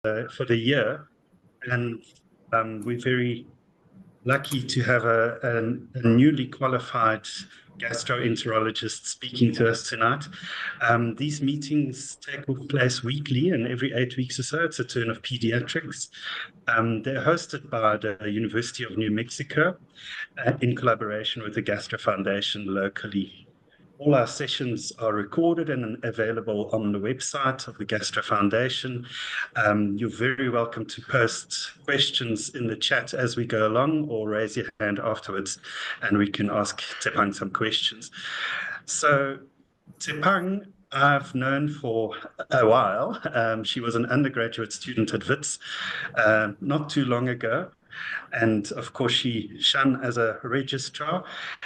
the year, and we're very lucky to have a newly qualified gastroenterologist speaking to us tonight. These meetings take place weekly, and every 8 weeks or so, it's a turn of pediatrics. They're hosted by the University of New Mexico in collaboration with the Gastro Foundation locally. All our sessions are recorded and available on the website of the Gastro Foundation. You're very welcome to post questions in the chat as we go along, or raise your hand afterwards and we can ask Tshepang some questions. So Tshepang, I've known for a while. She was an undergraduate student at Wits not too long ago. And of course, she shone as a registrar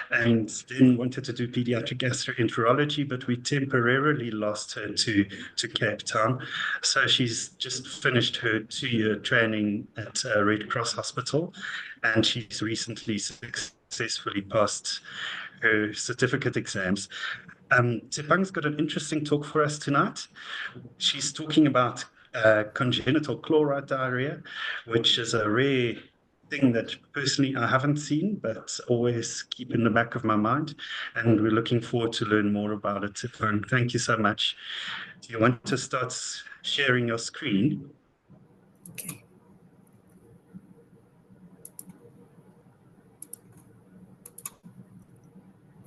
and then wanted to do pediatric gastroenterology, but we temporarily lost her to Cape Town. So she's just finished her 2-year training at Red Cross Hospital, and she's recently successfully passed her certificate exams. Tshepang's got an interesting talk for us tonight. She's talking about congenital chloride diarrhea, which is a rare thing that personally I haven't seen, but always keep in the back of my mind. And we're looking forward to learn more about it. Tshepang, thank you so much. Do you want to start sharing your screen? Okay.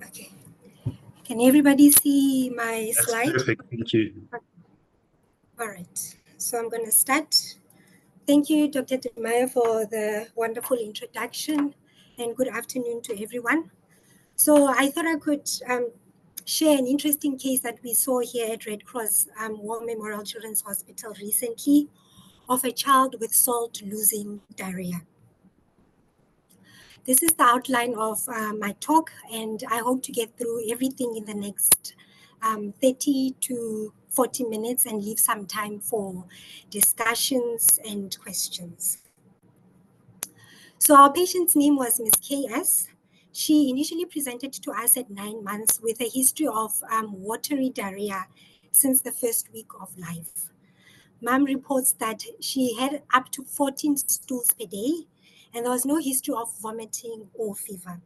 Okay. Can everybody see my slide? That's perfect. Thank you. All right. So I'm going to start. Thank you, Dr. De Meyer, for the wonderful introduction, and good afternoon to everyone. So I thought I could share an interesting case that we saw here at Red Cross War Memorial Children's Hospital recently of a child with salt-losing diarrhea. This is the outline of my talk, and I hope to get through everything in the next 30 to 40 minutes and leave some time for discussions and questions. So our patient's name was Ms. K.S. She initially presented to us at 9 months with a history of watery diarrhea since the first week of life. Mom reports that she had up to 14 stools per day, and there was no history of vomiting or fever.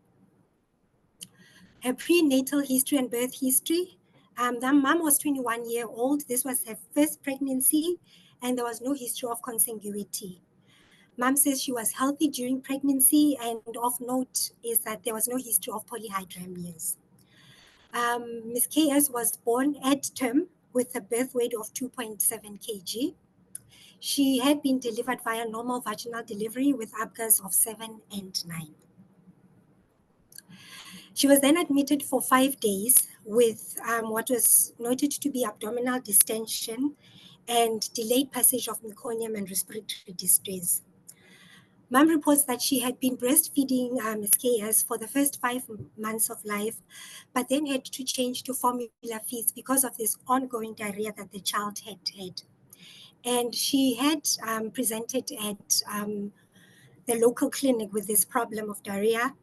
Her prenatal history and birth history. The mom was 21 years old. This was her first pregnancy, and there was no history of consanguinity. Mom says she was healthy during pregnancy, and of note is that there was no history of polyhydramnias. Ms. KS was born at term with a birth weight of 2.7 kg. She had been delivered via normal vaginal delivery with ABGAs of 7 and 9. She was then admitted for 5 days with what was noted to be abdominal distension and delayed passage of meconium and respiratory distress. Mom reports that she had been breastfeeding Ms. KS for the first 5 months of life, but then had to change to formula feeds because of this ongoing diarrhea that the child had had. And she had presented at the local clinic with this problem of diarrhea,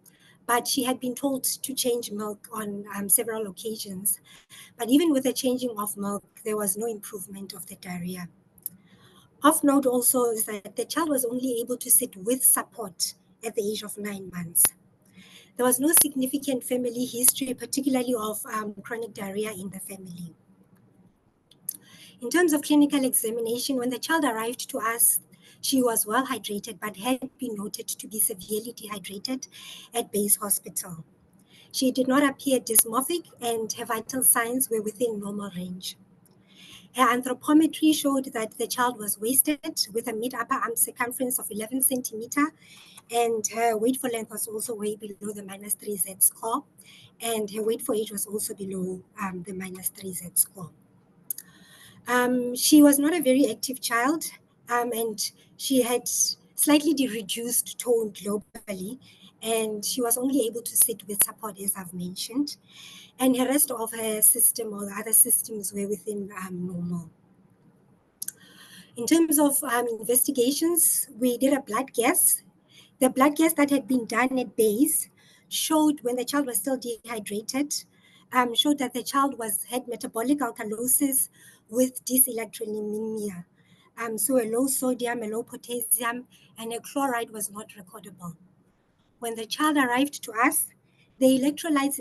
but she had been told to change milk on several occasions. But even with the changing of milk, there was no improvement of the diarrhea. Of note also is that the child was only able to sit with support at the age of 9 months. There was no significant family history, particularly of chronic diarrhea in the family. In terms of clinical examination, when the child arrived to us, she was well hydrated, but had been noted to be severely dehydrated at Base Hospital. She did not appear dysmorphic, and her vital signs were within normal range. Her anthropometry showed that the child was wasted with a mid-upper arm circumference of 11 centimeter, and her weight for length was also way below the -3Z score, and her weight for age was also below the -3Z score. She was not a very active child, and she had slightly reduced tone globally, and she was only able to sit with support, as I've mentioned. And the rest of her system or the other systems were within normal. In terms of investigations, we did a blood gas. The blood gas that had been done at Base showed, when the child was still dehydrated, showed that the child had metabolic alkalosis with dyselectronemia. So a low sodium, a low potassium, and a chloride was not recordable. When the child arrived to us, the electrolytes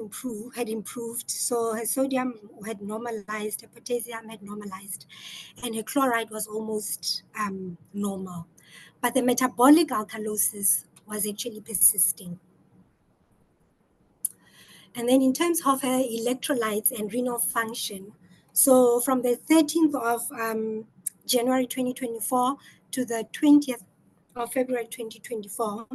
had improved. So her sodium had normalized, her potassium had normalized, and her chloride was almost normal. But the metabolic alkalosis was actually persisting. And then in terms of her electrolytes and renal function, so from the 13th of January 2024 to the 20th of February 2024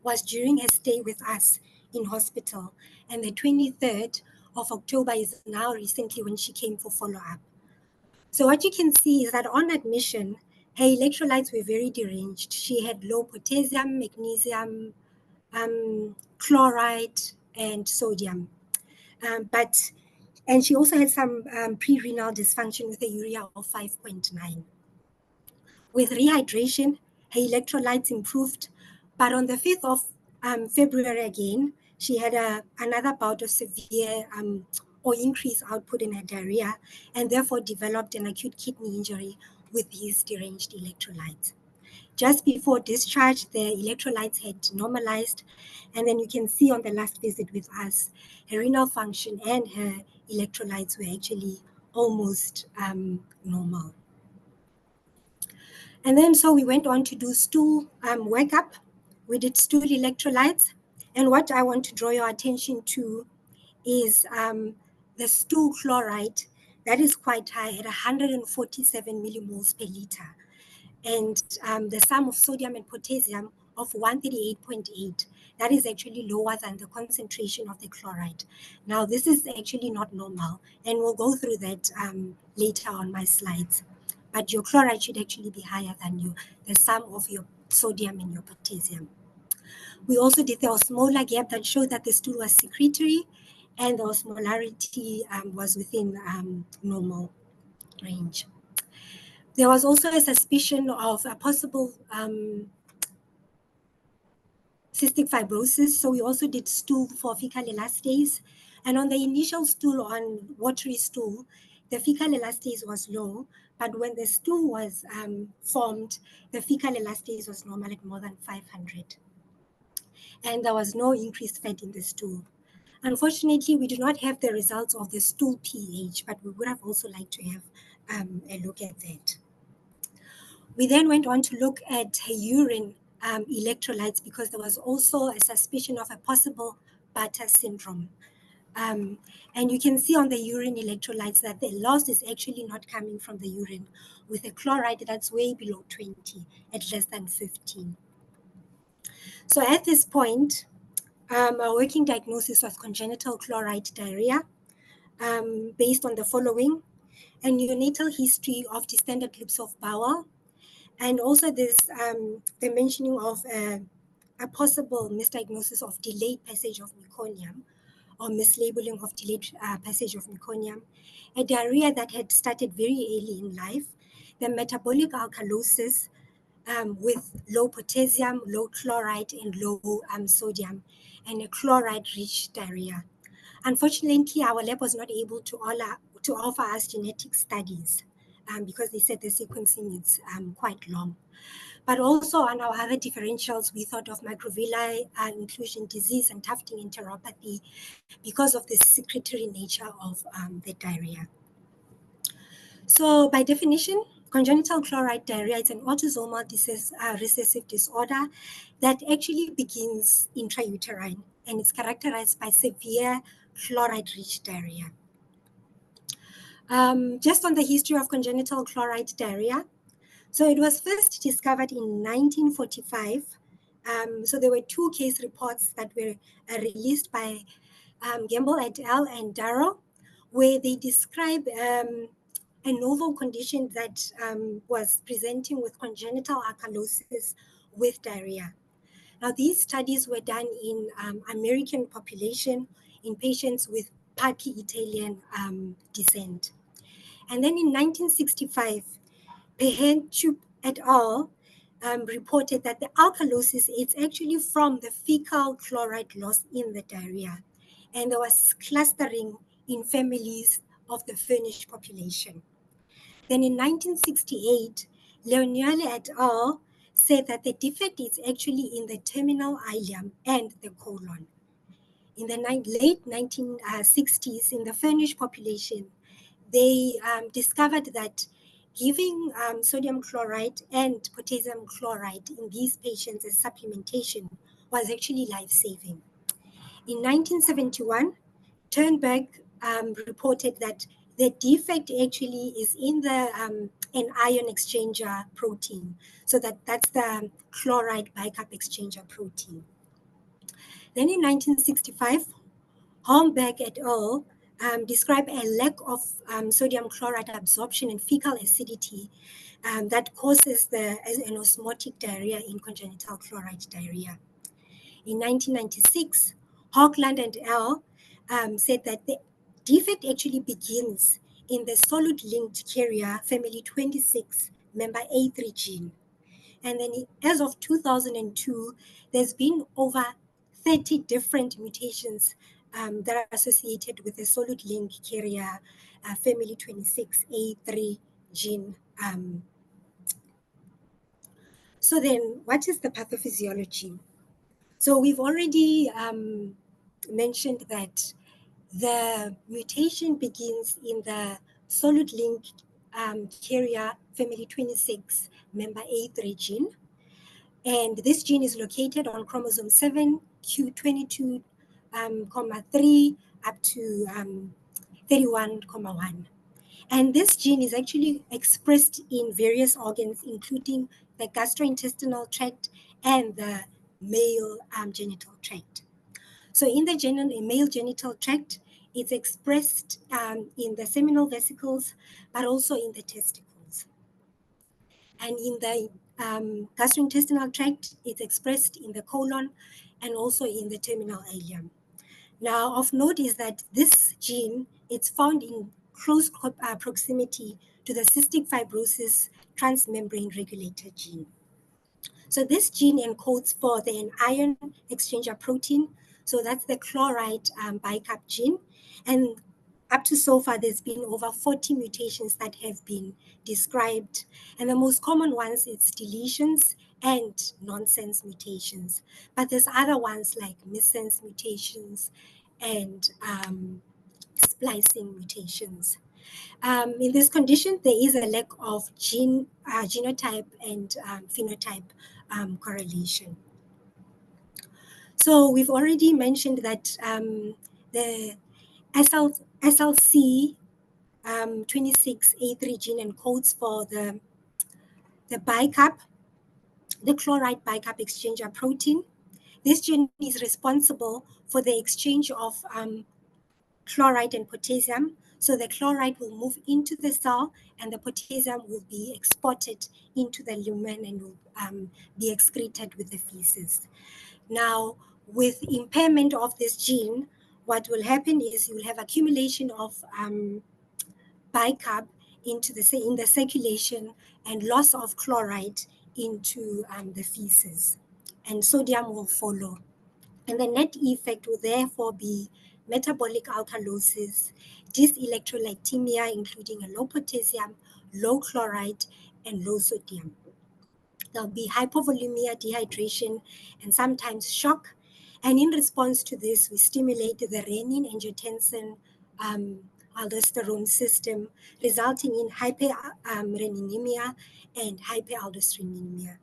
was during her stay with us in hospital. And the 23rd of October is now recently when she came for follow-up. So what you can see is that on admission, her electrolytes were very deranged. She had low potassium, magnesium, chloride, and sodium. And she also had some pre-renal dysfunction with a urea of 5.9. With rehydration, her electrolytes improved, but on the 5th of February again, she had another bout of severe or increased output in her diarrhea, and therefore developed an acute kidney injury with these deranged electrolytes. Just before discharge, the electrolytes had normalized, and then you can see on the last visit with us, her renal function and her electrolytes were actually almost normal. And then so we went on to do stool workup. We did stool electrolytes, and what I want to draw your attention to is the stool chloride. That is quite high at 147 millimoles per liter. And the sum of sodium and potassium of 138.8. That is actually lower than the concentration of the chloride. Now, this is actually not normal, and we'll go through that later on my slides. But your chloride should actually be higher than the sum of your sodium and your potassium. We also did the osmolar gap that showed that the stool was secretory, and the osmolarity was within normal range. There was also a suspicion of a possible cystic fibrosis, so we also did stool for fecal elastase. And on the initial stool, on watery stool, the fecal elastase was low, but when the stool was formed, the fecal elastase was normal at more than 500. And there was no increased fat in the stool. Unfortunately, we do not have the results of the stool pH, but we would have also liked to have a look at that. We then went on to look at her urine electrolytes because there was also a suspicion of a possible Bartter syndrome. And you can see on the urine electrolytes that the loss is actually not coming from the urine, with a chloride that's way below 20 at less than 15. So at this point, our working diagnosis was congenital chloride diarrhea based on the following: a neonatal history of distended loops of bowel, and also this the mentioning of a possible misdiagnosis of delayed passage of meconium or mislabeling of delayed passage of meconium, a diarrhea that had started very early in life, the metabolic alkalosis with low potassium, low chloride, and low sodium, and a chloride-rich diarrhea. Unfortunately, our lab was not able to offer us genetic studies because they said the sequencing is quite long. But also on our other differentials, we thought of microvilli inclusion disease and tufting enteropathy because of the secretory nature of the diarrhea. So by definition, congenital chloride diarrhea is an autosomal recessive disorder that actually begins intrauterine, and it's characterized by severe chloride-rich diarrhea. Just on the history of congenital chloride diarrhea, so it was first discovered in 1945. So there were 2 case reports that were released by Gamble et al. And Darrow, where they describe a novel condition that was presenting with congenital alkalosis with diarrhea. Now, these studies were done in American population in patients with partly Italian descent. And then in 1965, Tshepang et al. Reported that the alkalosis is actually from the fecal chloride loss in the diarrhea. And there was clustering in families of the furnished population. Then in 1968, Leoniale et al. Said that the defect is actually in the terminal ileum and the colon. In the late 1960s, in the furnished population, they discovered that giving sodium chloride and potassium chloride in these patients as supplementation was actually life-saving. In 1971, Turnberg reported that the defect actually is in the an ion exchanger protein. So that's the chloride bicarb exchanger protein. Then in 1965, Holmberg et al. Described a lack of sodium chloride absorption and fecal acidity that causes an osmotic diarrhea in congenital chloride diarrhea. In 1996, Hoagland and al. Said that the defect actually begins in the solid-linked carrier family 26 member A3 gene. And then as of 2002, there's been over 30 different mutations that are associated with the solid link carrier family 26A3 gene. So then what is the pathophysiology? So we've already mentioned that the mutation begins in the solid link carrier family 26 member A3 gene. And this gene is located on chromosome 7, Q22, 3 up to 31,1. And this gene is actually expressed in various organs, including the gastrointestinal tract and the male genital tract. So in the male genital tract, it's expressed in the seminal vesicles, but also in the testicles. And in the gastrointestinal tract, it's expressed in the colon and also in the terminal ileum. Now, of note is that this gene, it's found in close proximity to the cystic fibrosis transmembrane regulator gene. So this gene encodes for the ion exchanger protein. So that's the chloride bicarb gene. And up to so far, there's been over 40 mutations that have been described. And the most common ones, it's deletions and nonsense mutations. But there's other ones like missense mutations and splicing mutations. In this condition, there is a lack of genotype and phenotype correlation. So we've already mentioned that the SLC 26A3 gene encodes for the bicarb, the chloride bicarb exchanger protein. This gene is responsible for the exchange of chloride and potassium. So the chloride will move into the cell and the potassium will be exported into the lumen and will be excreted with the feces. Now, with impairment of this gene, what will happen is you will have accumulation of bicarb in the circulation and loss of chloride into the feces, and sodium will follow. And the net effect will therefore be metabolic alkalosis, dyselectrolytemia, including a low potassium, low chloride, and low sodium. There'll be hypovolemia, dehydration, and sometimes shock. And in response to this, we stimulate the renin-angiotensin aldosterone system, resulting in hyperreninемia and hyperaldosteronemia.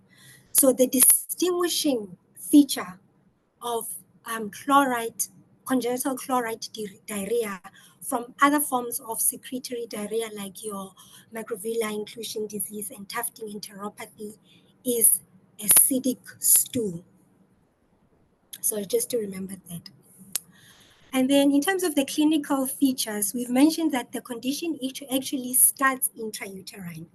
So the distinguishing feature of congenital chloride diarrhea from other forms of secretory diarrhea like your microvilli inclusion disease and tufting enteropathy is acidic stool. So just to remember that. And then in terms of the clinical features, we've mentioned that the condition actually starts intrauterine.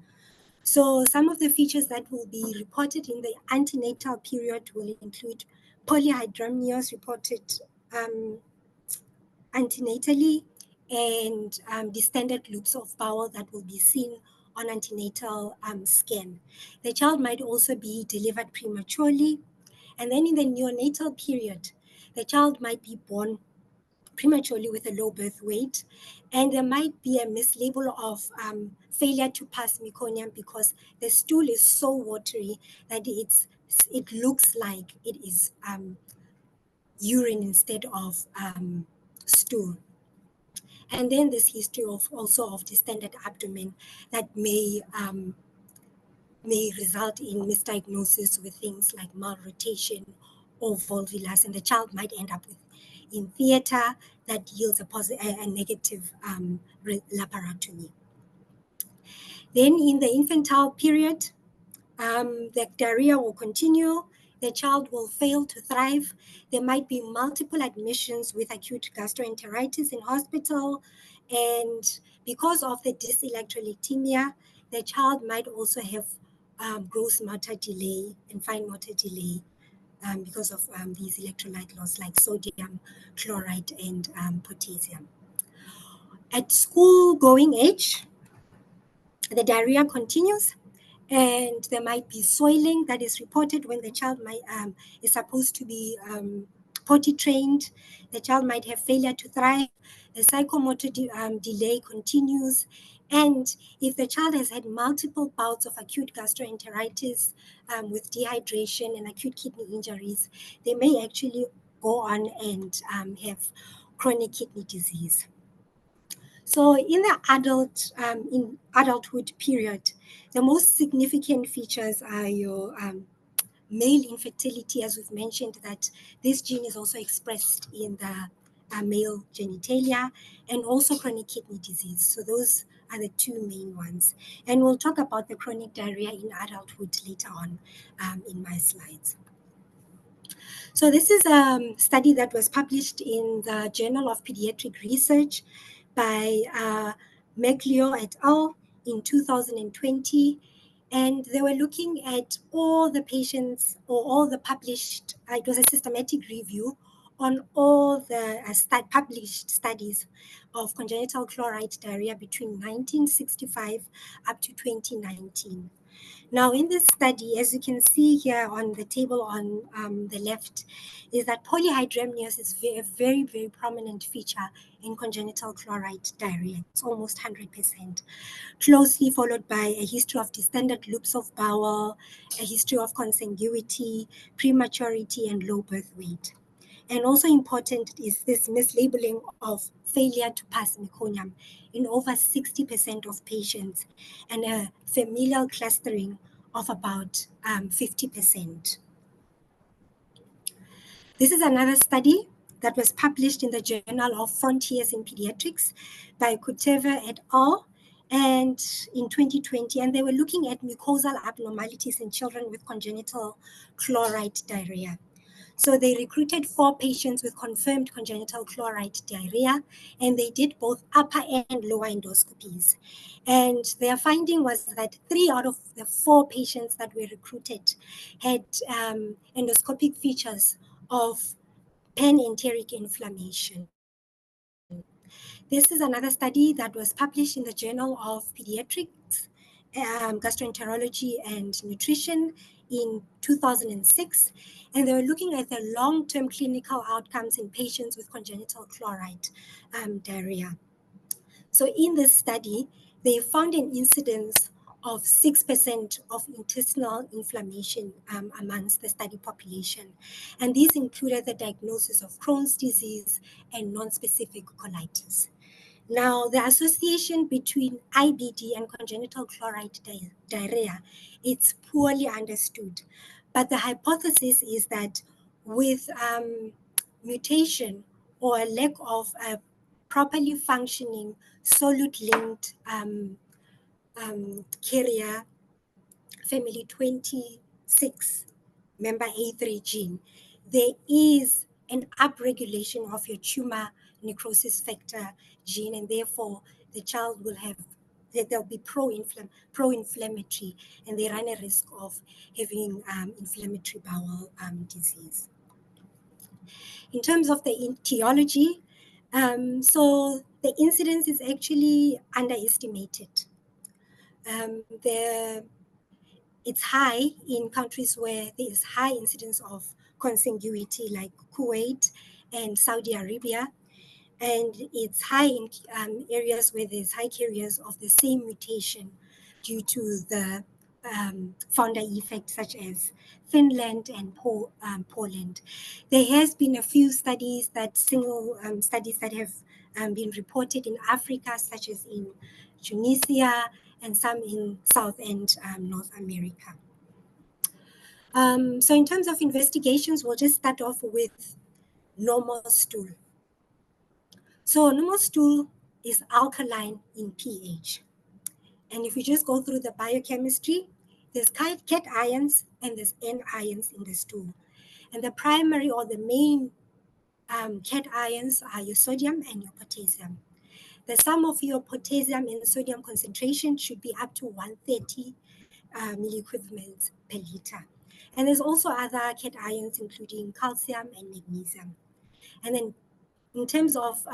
So some of the features that will be reported in the antenatal period will include polyhydramnios reported antenatally and distended loops of bowel that will be seen on antenatal scan. The child might also be delivered prematurely. And then in the neonatal period, the child might be born prematurely with a low birth weight, and there might be a mislabel of failure to pass meconium because the stool is so watery that it looks like it is urine instead of stool. And then this history of also of distended abdomen that may result in misdiagnosis with things like malrotation or volvulus, and the child might end up with in theater that yields a negative laparotomy. Then in the infantile period, the diarrhea will continue. The child will fail to thrive. There might be multiple admissions with acute gastroenteritis in hospital. And because of the dyselectrolytemia, the child might also have gross motor delay and fine motor delay because of these electrolyte loss like sodium, chloride, and potassium. At school going age, the diarrhea continues, and there might be soiling that is reported when the child is supposed to be potty trained. The child might have failure to thrive. The psychomotor delay continues. And if the child has had multiple bouts of acute gastroenteritis with dehydration and acute kidney injuries, they may actually go on and have chronic kidney disease. So in the adulthood period, the most significant features are your male infertility, as we've mentioned, that this gene is also expressed in the male genitalia, and also chronic kidney disease. So those are the two main ones. And we'll talk about the chronic diarrhea in adulthood later on in my slides. So this is a study that was published in the Journal of Pediatric Research by Meglio et al. In 2020. And they were looking at all the patients or all the published, it was a systematic review on all the published studies of congenital chloride diarrhea between 1965 up to 2019. Now, in this study, as you can see here on the table on the left, is that polyhydramnios is a very, very prominent feature in congenital chloride diarrhea. It's almost 100%. Closely followed by a history of distended loops of bowel, a history of consanguinity, prematurity, and low birth weight. And also important is this mislabeling of failure to pass meconium in over 60% of patients, and a familial clustering of about 50%. This is another study that was published in the Journal of Frontiers in Pediatrics by Kuteva et al. And in 2020, and they were looking at mucosal abnormalities in children with congenital chloride diarrhea. So they recruited 4 patients with confirmed congenital chloride diarrhea, and they did both upper and lower endoscopies. And their finding was that 3 out of the 4 patients that were recruited had endoscopic features of panenteric inflammation. This is another study that was published in the Journal of Pediatrics, Gastroenterology and Nutrition in 2006, and they were looking at the long-term clinical outcomes in patients with congenital chloride diarrhea. So in this study, they found an incidence of 6% of intestinal inflammation amongst the study population. And these included the diagnosis of Crohn's disease and non-specific colitis. Now, the association between IBD and congenital chloride diarrhea, it's poorly understood. But the hypothesis is that with mutation or a lack of a properly functioning solute-linked carrier family 26 member A3 gene, there is an upregulation of your tumor necrosis factor gene, and therefore the child will have, they'll be pro-inflammatory, and they run a risk of having inflammatory bowel disease. In terms of the etiology, so the incidence is actually underestimated. It's high in countries where there is high incidence of consanguinity like Kuwait and Saudi Arabia. and it's high in areas where there's high carriers of the same mutation due to the founder effect, such as Finland and Poland. There has been a few studies studies that have been reported in Africa, such as in Tunisia, and some in South and North America. So in terms of investigations, we'll just start off with normal stool. So normal stool is alkaline in pH. And if you just go through the biochemistry, there's cations and there's anions in the stool. And the primary or the main cations are your sodium and your potassium. The sum of your potassium and sodium concentration should be up to 130 milliequivalents per liter. And there's also other cations, including calcium and magnesium. And then in terms of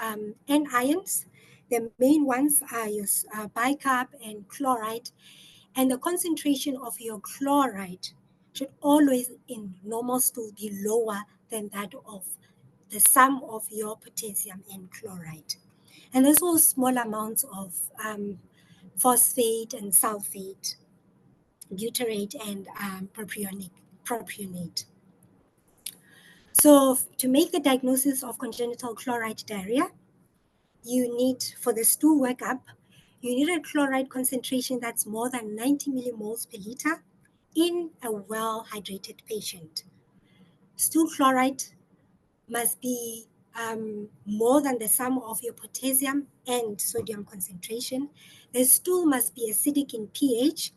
anions, the main ones are your bicarb and chloride. And the concentration of your chloride should always in normal stool be lower than that of the sum of your potassium and chloride. And there's also small amounts of phosphate and sulfate, butyrate and propionate. So to make the diagnosis of congenital chloride diarrhea, you need, for the stool workup, you need a chloride concentration that's more than 90 millimoles per liter in a well-hydrated patient. Stool chloride must be more than the sum of your potassium and sodium concentration. The stool must be acidic in pH.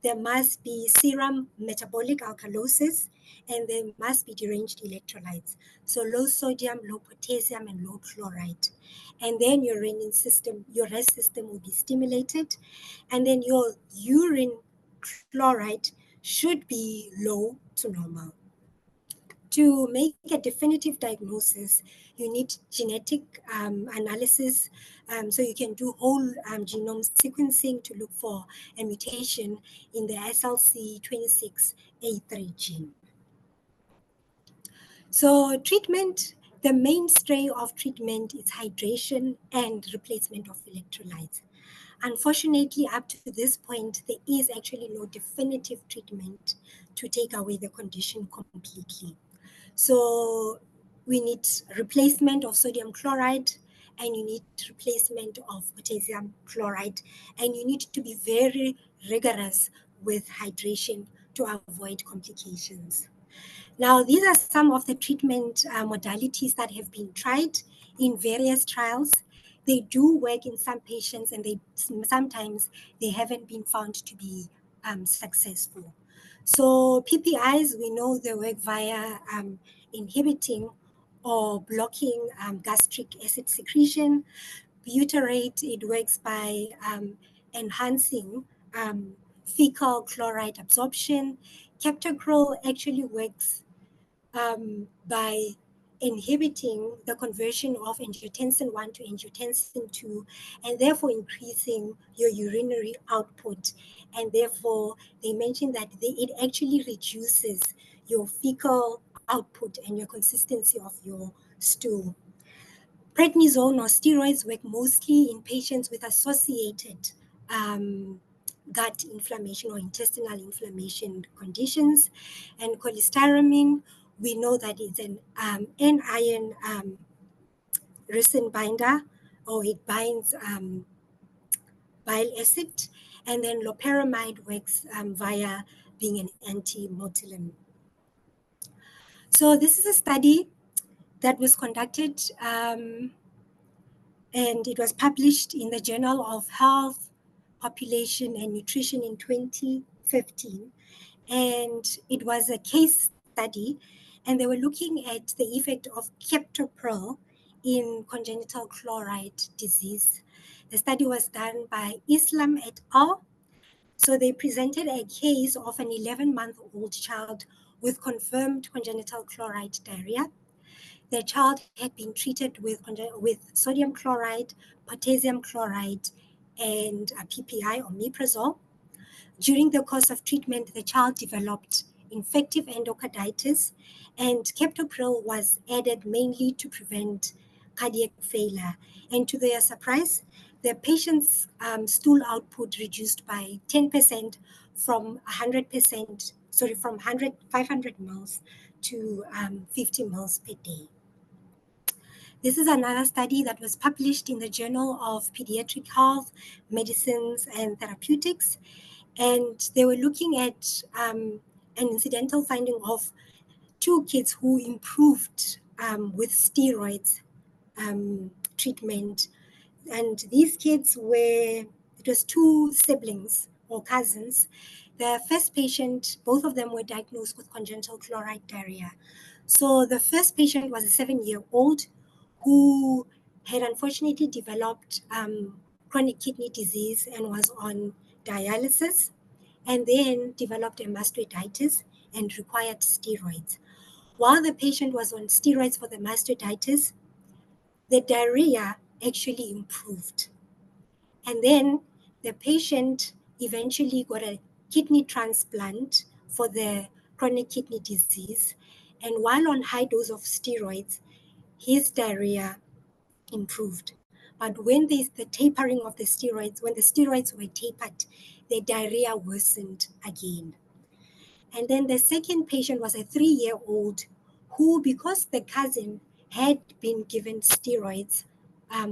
There must be serum metabolic alkalosis, and there must be deranged electrolytes. So low sodium, low potassium, and low chloride. And then your renin system, your RES system will be stimulated. And then your urine chloride should be low to normal. To make a definitive diagnosis, you need genetic analysis. So you can do whole genome sequencing to look for a mutation in the SLC26A3 gene. So treatment, the mainstay of treatment is hydration and replacement of electrolytes. Unfortunately, up to this point, there is actually no definitive treatment to take away the condition completely. So we need replacement of sodium chloride, and you need replacement of potassium chloride, and you need to be very rigorous with hydration to avoid complications. Now, these are some of the treatment modalities that have been tried in various trials. They do work in some patients, and sometimes they haven't been found to be successful. So PPIs, we know they work via inhibiting or blocking gastric acid secretion. Butyrate, it works by enhancing fecal chloride absorption. Captopril actually works by inhibiting the conversion of angiotensin 1 to angiotensin 2, and therefore increasing your urinary output. And therefore, they mentioned that it actually reduces your fecal output and your consistency of your stool. Prednisone or steroids work mostly in patients with associated gut inflammation or intestinal inflammation conditions. And cholestyramine, we know that it's an anion resin binder, or it binds bile acid. And then loperamide works via being an anti-motilin. So this is a study that was conducted and it was published in the Journal of Health, Population and Nutrition in 2015. And it was a case study, and they were looking at the effect of captopril in congenital chloride disease. The study was done by Islam et al. So they presented a case of an 11-month-old child with confirmed congenital chloride diarrhea. The child had been treated with sodium chloride, potassium chloride, and a PPI or omeprazole. During the course of treatment, the child developed infective endocarditis, and captopril was added mainly to prevent cardiac failure. And to their surprise, the patient's stool output reduced by 10% from 100%, from 500 mils to 50 mils per day. This is another study that was published in the Journal of Pediatric Health, Medicines, and Therapeutics. And they were looking at an incidental finding of 2 kids who improved with steroids treatment. And these kids it was 2 siblings or cousins. The first patient, both of them were diagnosed with congenital chloride diarrhea. So the first patient was a 7-year-old who had unfortunately developed chronic kidney disease and was on dialysis, and then developed a mastoiditis and required steroids. While the patient was on steroids for the mastoiditis, the diarrhea actually improved. And then the patient eventually got a kidney transplant for the chronic kidney disease. And while on high dose of steroids, his diarrhea improved. But when the tapering of the steroids, when the steroids were tapered, the diarrhea worsened again. And then the second patient was a 3-year-old who, because the cousin had been given steroids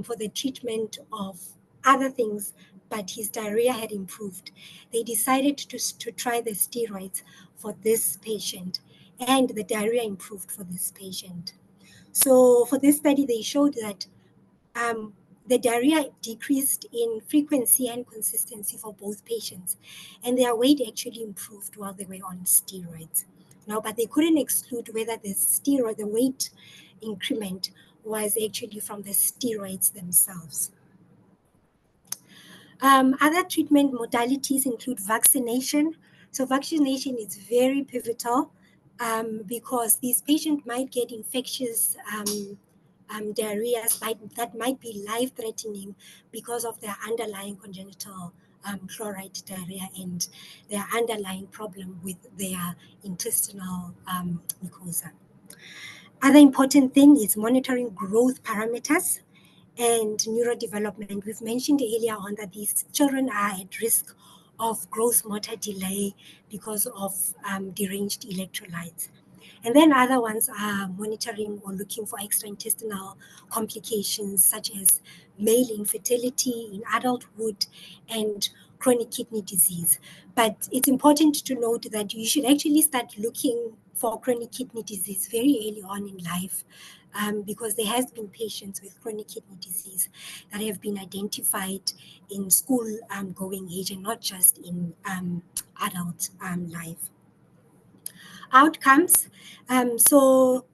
for the treatment of other things, but his diarrhea had improved, they decided to try the steroids for this patient, and the diarrhea improved for this patient. So for this study, they showed that the diarrhea decreased in frequency and consistency for both patients, and their weight actually improved while they were on steroids. Now, but they couldn't exclude whether the weight increment was actually from the steroids themselves. Other treatment modalities include vaccination. So vaccination is very pivotal because these patients might get infectious diarrhea that might be life-threatening because of their underlying congenital chloride diarrhea and their underlying problem with their intestinal mucosa. Other important thing is monitoring growth parameters and neurodevelopment. We've mentioned earlier on that these children are at risk of gross motor delay because of deranged electrolytes. And then other ones are monitoring or looking for extraintestinal complications such as male infertility in adulthood and chronic kidney disease. But it's important to note that you should actually start looking for chronic kidney disease very early on in life because there has been patients with chronic kidney disease that have been identified in school going age and not just in adult life. Outcomes. So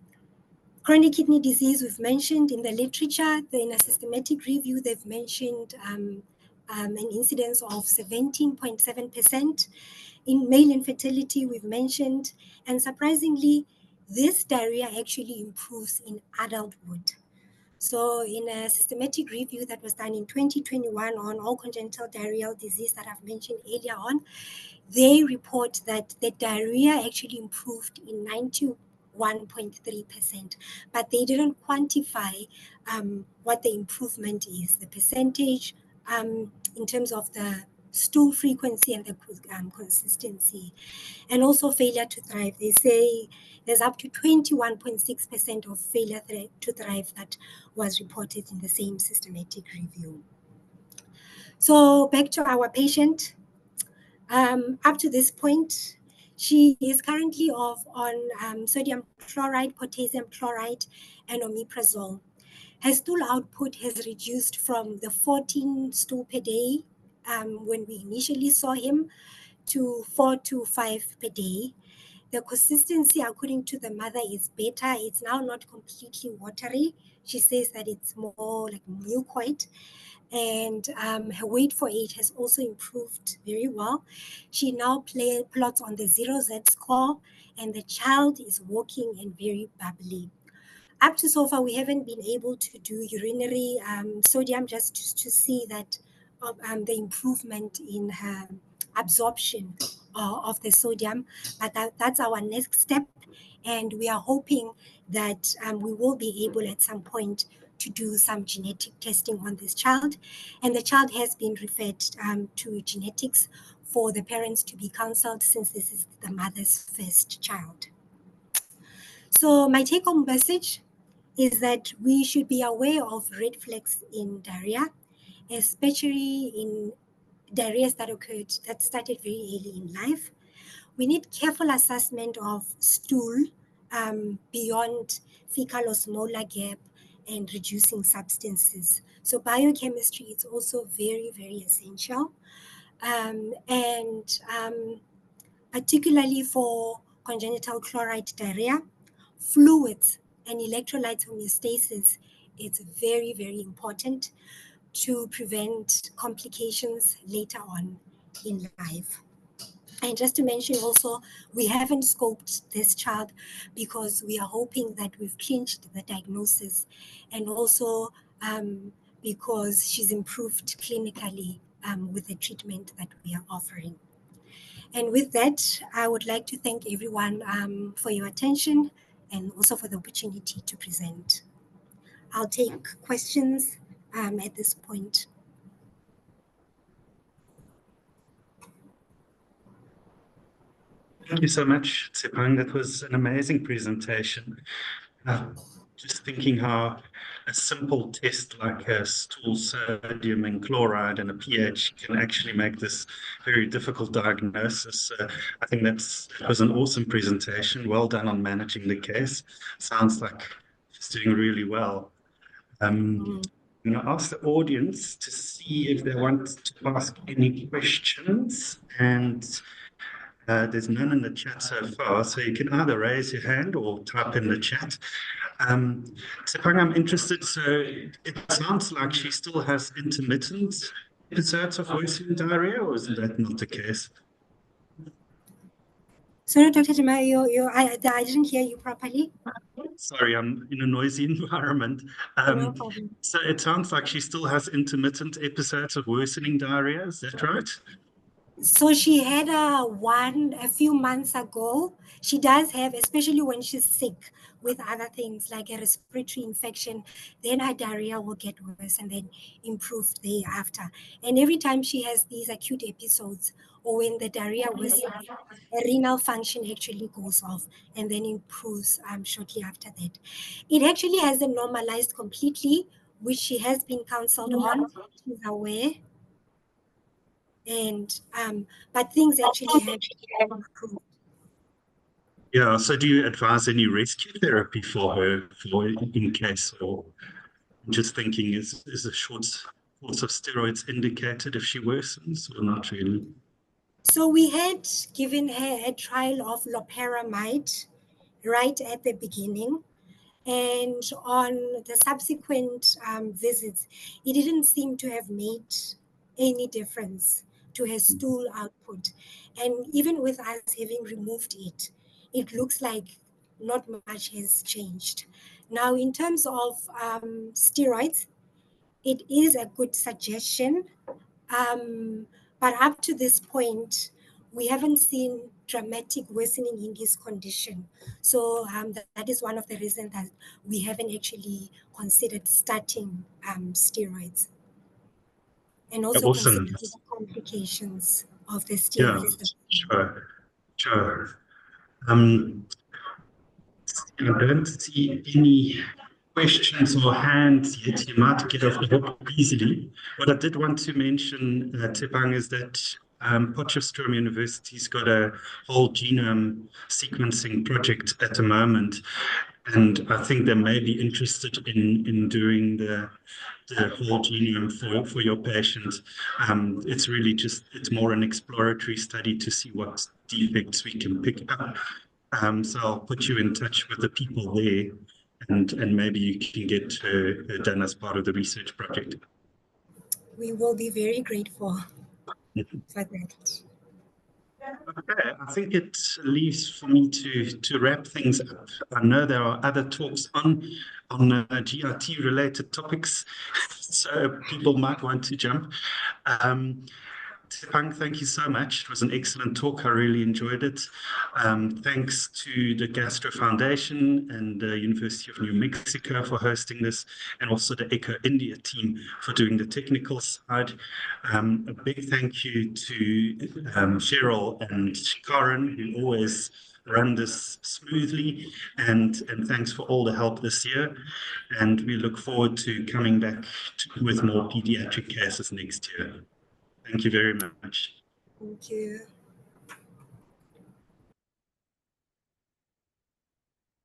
chronic kidney disease, we've mentioned in the literature, in a systematic review, they've mentioned an incidence of 17.7%. In male infertility, we've mentioned, and surprisingly, this diarrhea actually improves in adulthood. So in a systematic review that was done in 2021 on all congenital diarrheal disease that I've mentioned earlier on, they report that the diarrhea actually improved in 91.3%, but they didn't quantify what the improvement is, the percentage in terms of the stool frequency and the consistency, and also failure to thrive. They say there's up to 21.6% of failure to thrive that was reported in the same systematic review. So back to our patient. Up to this point, she is currently on sodium chloride, potassium chloride, and omeprazole. Her stool output has reduced from the 14 stool per day when we initially saw him to 4 to 5 per day. The consistency, according to the mother, is better. It's now not completely watery. She says that it's more like mucoid. And her weight for age has also improved very well. She now plots on the 0Z score, and the child is walking and very bubbly. Up to so far, we haven't been able to do urinary sodium just to see that the improvement in her absorption of the sodium, but that's our next step, and we are hoping that we will be able at some point to do some genetic testing on this child, and the child has been referred to genetics for the parents to be counseled, since this is the mother's first child. So my take-home message is that we should be aware of red flags in diarrhea, especially in diarrheas that started very early in life. We need careful assessment of stool beyond fecal osmolar gap and reducing substances. So biochemistry is also very, very essential. And particularly for congenital chloride diarrhea, fluids and electrolyte homeostasis is very, very important to prevent complications later on in life. And just to mention also, we haven't scoped this child because we are hoping that we've clinched the diagnosis, and also because she's improved clinically with the treatment that we are offering. And with that, I would like to thank everyone for your attention and also for the opportunity to present. I'll take questions at this point. Thank you so much, Tshepang. That was an amazing presentation. Just thinking how a simple test like a stool sodium and chloride and a pH can actually make this very difficult diagnosis. I think that was an awesome presentation. Well done on managing the case. Sounds like she's doing really well. I'm going to ask the audience to see if they want to ask any questions, and there's none in the chat so far, so you can either raise your hand or type in the chat. Tshepang, I'm interested. So it sounds like she still has intermittent episodes of worsening diarrhea, or is that not the case? Sorry, Dr. Jemai, I didn't hear you properly. Sorry, I'm in a noisy environment. No problem. So it sounds like she still has intermittent episodes of worsening diarrhea. Is that right? So she had one a few months ago. She does have, especially when she's sick with other things like a respiratory infection, then her diarrhea will get worse and then improve thereafter. And every time she has these acute episodes, or when the diarrhea worsens, a renal function actually goes off and then improves shortly after that. It actually hasn't normalized completely, which she has been counseled on. She's aware. And but things actually have improved. Yeah. So do you advise any rescue therapy for her, in case, or just thinking is a short course of steroids indicated if she worsens, or not really? So we had given her a trial of loperamide right at the beginning, and on the subsequent visits, it didn't seem to have made any difference to her stool output. And even with us having removed it, it looks like not much has changed. Now, in terms of steroids, it is a good suggestion. But up to this point, we haven't seen dramatic worsening in this condition. So that is one of the reasons that we haven't actually considered starting steroids. And also Awesome. considering the complications of the Yeah, steroids. sure. I don't see any questions or hands yet. You might get off the hook easily. What I did want to mention, Tshepang, is that Potchefstroom University's got a whole genome sequencing project at the moment, and I think they may be interested in doing the whole genome for your patient. It's really it's more an exploratory study to see what defects we can pick up. So I'll put you in touch with the people there, and maybe you can get done as part of the research project. We will be very grateful for that. Okay, I think it leaves for me to wrap things up. I know there are other talks on GRT related topics, so people might want to jump. Tshepang, thank you so much. It was an excellent talk. I really enjoyed it. Thanks to the Gastro Foundation and the University of New Mexico for hosting this, and also the Echo India team for doing the technical side. A big thank you to Cheryl and Karen, who always run this smoothly, and thanks for all the help this year. And we look forward to coming back with more pediatric cases next year. Thank you very much. Thank you.